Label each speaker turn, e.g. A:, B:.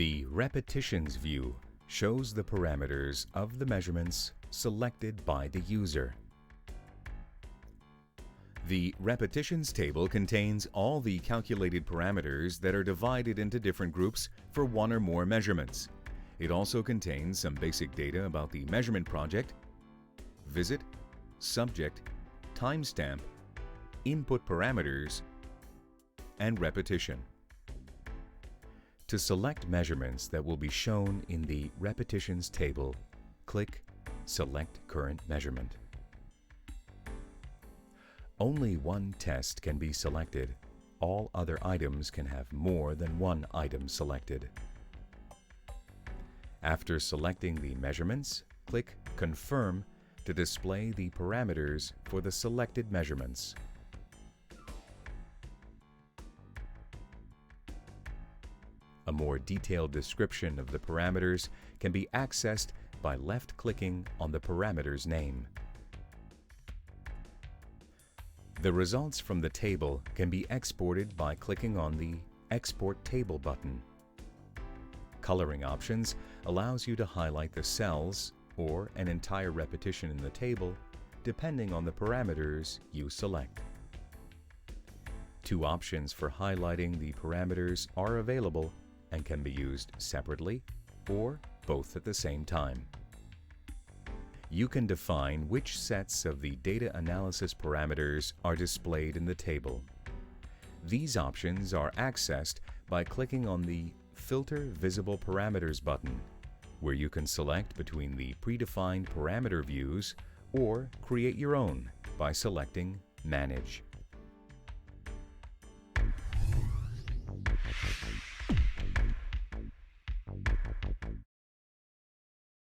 A: The Repetitions view shows the parameters of the measurements selected by the user. The repetitions table contains all the calculated parameters that are divided into different groups for one or more measurements. It also contains some basic data about the measurement project, visit, subject, timestamp, input parameters, and repetition. To select measurements that will be shown in the repetitions table, click Select Current Measurement. Only one test can be selected. All other items can have more than one item selected. After selecting the measurements, click Confirm to display the parameters for the selected measurements. A more detailed description of the parameters can be accessed by left-clicking on the parameter's name. The results from the table can be exported by clicking on the Export Table button. Coloring options allows you to highlight the cells or an entire repetition in the table, depending on the parameters you select. Two options for highlighting the parameters are available and can be used separately or both at the same time. You can define which sets of the data analysis parameters are displayed in the table. These options are accessed by clicking on the Filter Visible Parameters button, where you can select between the predefined parameter views or create your own by selecting Manage.